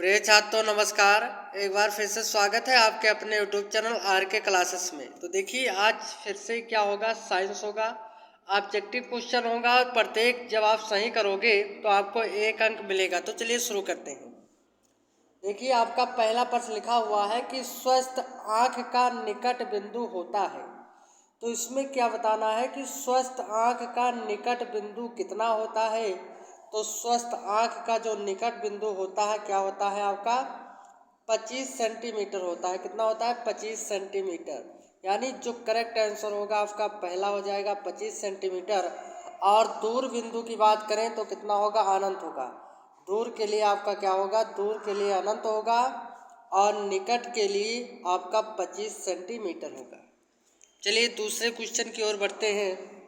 प्रिय छात्रों नमस्कार। एक बार फिर से स्वागत है आपके अपने यूट्यूब चैनल आर के क्लासेस में। तो देखिए आज फिर से क्या होगा, साइंस होगा, ऑब्जेक्टिव क्वेश्चन होगा और प्रत्येक जब आप सही करोगे तो आपको 1 अंक मिलेगा। तो चलिए शुरू करते हैं। देखिए आपका पहला प्रश्न लिखा हुआ है कि स्वस्थ आँख का निकट बिंदु होता है। तो इसमें क्या बताना है कि स्वस्थ आँख का निकट बिंदु कितना होता है। तो स्वस्थ आँख का जो निकट बिंदु होता है क्या होता है आपका 25 सेंटीमीटर होता है। कितना होता है 25 सेंटीमीटर। यानी जो करेक्ट आंसर होगा आपका पहला हो जाएगा 25 सेंटीमीटर। और दूर बिंदु की बात करें तो कितना होगा, अनंत होगा। दूर के लिए आपका क्या होगा, दूर के लिए अनंत होगा और निकट के लिए आपका 25 सेंटीमीटर होगा। चलिए दूसरे क्वेश्चन की ओर बढ़ते हैं।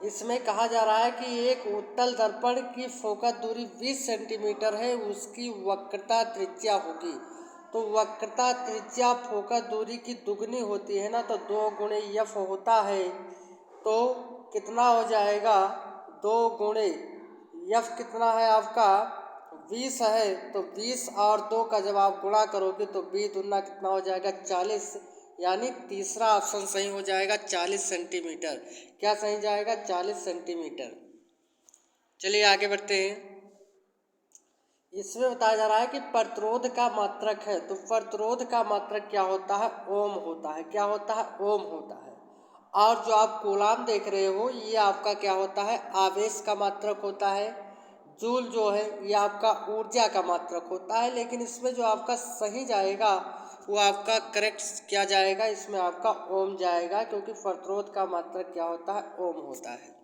इसमें कहा जा रहा है कि एक उत्तल दर्पण की फोकस दूरी 20 सेंटीमीटर है, उसकी वक्रता त्रिज्या होगी। तो वक्रता त्रिज्या फोकस दूरी की दुगनी होती है ना, तो 2 गुणे यफ होता है। तो कितना हो जाएगा, 2 गुणे यफ कितना है आपका 20 है। तो 20 और 2 का जब आप गुणा करोगे तो 20 दूना कितना हो जाएगा 40। यानी तीसरा ऑप्शन सही हो जाएगा 40 सेंटीमीटर। क्या सही जाएगा 40 सेंटीमीटर। चलिए आगे बढ़ते हैं। इसमें बताया जा रहा है कि प्रतिरोध का मात्रक है। तो प्रतिरोध का मात्रक क्या होता है, ओम होता है। क्या होता है, ओम होता है। और जो आप कूलाम देख रहे हो ये आपका क्या होता है, आवेश का मात्रक होता है। जूल जो है ये आपका ऊर्जा का मात्रक होता है। लेकिन इसमें जो आपका सही जाएगा वो आपका करेक्ट क्या जाएगा, इसमें आपका ओम जाएगा, क्योंकि प्रतिरोध का मात्रक क्या होता है, ओम होता है।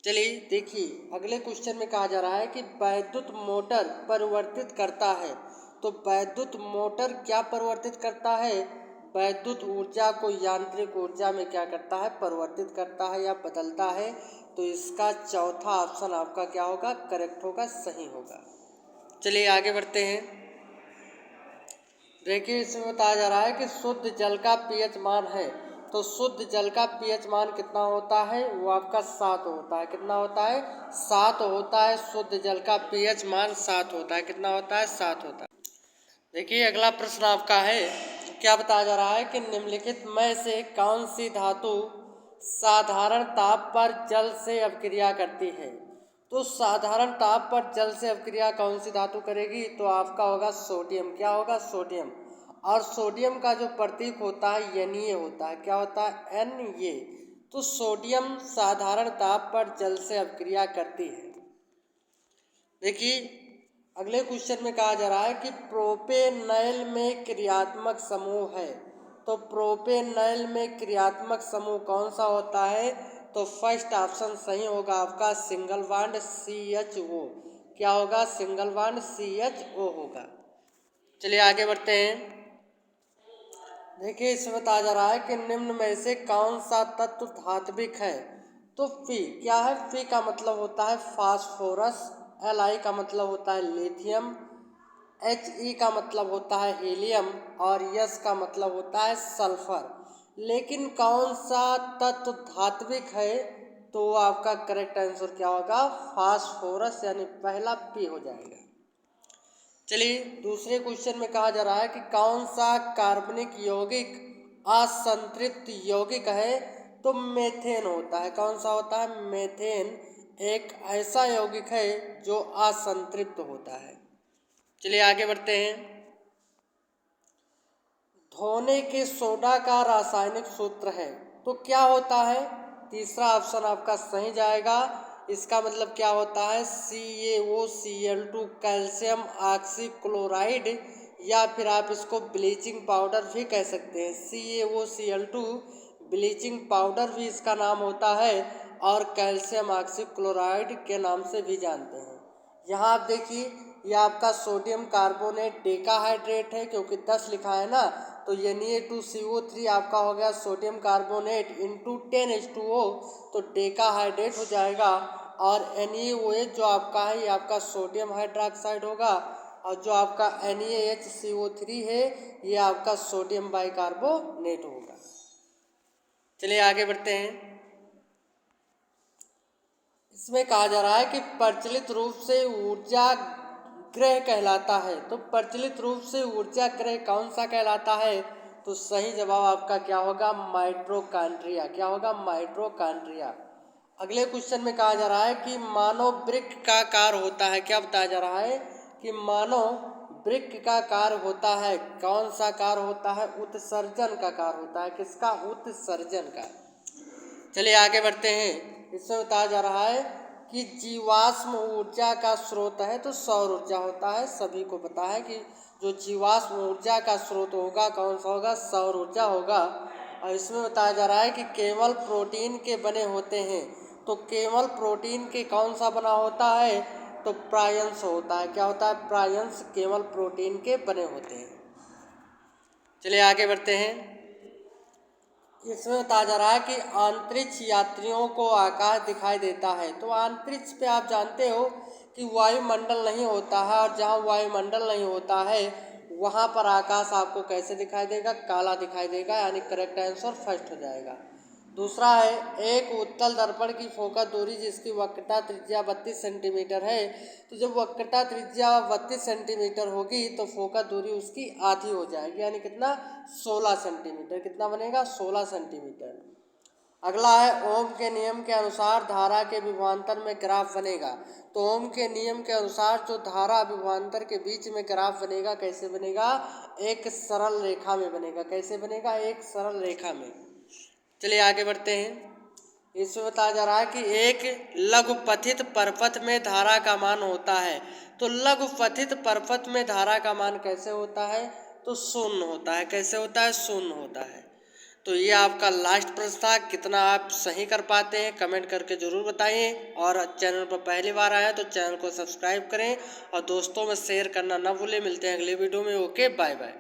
चलिए देखिए अगले क्वेश्चन में कहा जा रहा है कि वैद्युत मोटर परिवर्तित करता है। तो वैद्युत मोटर क्या परिवर्तित करता है, वैद्युत ऊर्जा को यांत्रिक ऊर्जा में क्या करता है, परिवर्तित करता है या बदलता है। तो इसका चौथा ऑप्शन आपका क्या होगा, करेक्ट होगा, सही होगा। चलिए आगे बढ़ते हैं। देखिए इसमें बताया जा रहा है कि शुद्ध जल का पीएच मान है। तो शुद्ध जल का पीएच मान कितना होता है, वो आपका 7 होता है। कितना होता है, 7 होता है। शुद्ध जल का पीएच मान 7 होता है। कितना होता है, 7 होता है। देखिए अगला प्रश्न आपका है, क्या बताया जा रहा है कि निम्नलिखित में से कौन सी धातु साधारण ताप पर जल से अभिक्रिया करती है। तो साधारण ताप पर जल से अभिक्रिया कौन सी धातु करेगी, तो आपका होगा सोडियम। क्या होगा, सोडियम। और सोडियम का जो प्रतीक होता है Na होता है। क्या होता है, Na। तो सोडियम साधारण ताप पर जल से अभिक्रिया करती है। देखिए अगले क्वेश्चन में कहा जा रहा है कि प्रोपेनॉल में क्रियात्मक समूह है। तो प्रोपेनॉल में क्रियात्मक समूह कौन सा होता है, तो फर्स्ट ऑप्शन सही होगा आपका सिंगल बॉन्ड CHO। क्या होगा, सिंगल बॉन्ड CHO होगा। चलिए आगे बढ़ते हैं। देखिए इसमें बताया जा रहा है कि निम्न में से कौन सा तत्व धात्विक है। तो फी क्या है, फी का मतलब होता है फास्फोरस, Li का मतलब होता है लिथियम, He का मतलब होता है हीलियम और S का मतलब होता है सल्फर। लेकिन कौन सा तत्व धात्विक है, तो आपका करेक्ट आंसर क्या होगा, फास्फोरस, यानी पहला पी हो जाएगा। चलिए दूसरे क्वेश्चन में कहा जा रहा है कि कौन सा कार्बनिक यौगिक असंतृप्त यौगिक है। तो मेथेन होता है। कौन सा होता है, मेथेन एक ऐसा यौगिक है जो असंतृप्त होता है। चलिए आगे बढ़ते हैं। धोने के सोडा का रासायनिक सूत्र है। तो क्या होता है, तीसरा ऑप्शन आपका सही जाएगा। इसका मतलब क्या होता है, CaOCl2 कैल्शियम ऑक्सीक्लोराइड, या फिर आप इसको ब्लीचिंग पाउडर भी कह सकते हैं। CaOCl2 ब्लीचिंग पाउडर भी इसका नाम होता है और कैल्शियम ऑक्सीक्लोराइड के नाम से भी जानते हैं। यहाँ आप देखिए ये आपका सोडियम कार्बोनेट डेकाहाइड्रेट है, क्योंकि 10 लिखा है ना। तो Na2CO3 आपका हो गया सोडियम कार्बोनेट इंटू 10H2O, तो डेकाहाइड्रेट हो जाएगा। और NaOH जो आपका है ये आपका सोडियम हाइड्रोक्साइड होगा। और जो आपका NaHCO3 है ये आपका सोडियम बाइकार्बोनेट होगा। चलिए आगे बढ़ते हैं। इसमें कहा जा रहा है कि प्रचलित रूप से ऊर्जा ग्रह कहलाता है? तो प्रचलित रूप से ऊर्जा ग्रह कौन सा कहलाता है? तो सही जवाब आपका क्या होगा? माइटोकॉन्ड्रिया। क्या होगा? माइटोकॉन्ड्रिया। अगले क्वेश्चन में कहा जा रहा है कि मानव वृक्क का कार्य होता है। क्या बताया जा रहा है? कि मानव वृक्क का कार्य होता है। कौन सा कार्य होता है? उत्सर्जन का कार्य होता है। किसका? उत्सर्जन का। चलिए आगे बढ़ते हैं। इसमें बताया जा रहा है कि जीवाश्म ऊर्जा का स्रोत है तो सौर ऊर्जा होता है। सभी को पता है कि जो जीवाश्म ऊर्जा का स्रोत होगा कौन सा होगा? सौर ऊर्जा होगा। और इसमें बताया जा रहा है कि केवल प्रोटीन के बने होते हैं। तो केवल प्रोटीन के कौन सा बना होता है? तो प्रायंश होता है। क्या होता है? प्रायंश केवल प्रोटीन के बने होते हैं। चलिए आगे बढ़ते हैं। इसमें बताया जा रहा है कि अंतरिक्ष यात्रियों को आकाश दिखाई देता है। तो अंतरिक्ष पे आप जानते हो कि वायुमंडल नहीं होता है, और जहाँ वायुमंडल नहीं होता है वहाँ पर आकाश आपको कैसे दिखाई देगा? काला दिखाई देगा, यानी करेक्ट आंसर फर्स्ट हो जाएगा। दूसरा है एक उत्तल दर्पण की फोकस दूरी जिसकी वक्रता त्रिज्या 32 सेंटीमीटर है। तो जब वक्रता त्रिज्या 32 सेंटीमीटर होगी तो फोकस दूरी उसकी आधी हो जाएगी, यानी कितना? 16 सेंटीमीटर। कितना बनेगा? 16 सेंटीमीटर। अगला है ओम के नियम के अनुसार धारा के विभवांतर में ग्राफ बनेगा। तो ओम के नियम के अनुसार जो धारा विभवांतर के बीच में ग्राफ बनेगा कैसे बनेगा? एक सरल रेखा में बनेगा। कैसे बनेगा? एक सरल रेखा में। चलिए आगे बढ़ते हैं। इसमें बताया जा रहा है कि एक लघुपथित परपथ में धारा का मान होता है। तो लघुपथित परपथ में धारा का मान कैसे होता है? तो शून्य होता है। कैसे होता है? शून्य होता है। तो ये आपका लास्ट प्रश्न था। कितना आप सही कर पाते हैं कमेंट करके ज़रूर बताइए, और चैनल पर पहली बार आए हैं तो चैनल को सब्सक्राइब करें और दोस्तों में शेयर करना ना भूलें। मिलते हैं अगले वीडियो में। Okay, bye bye.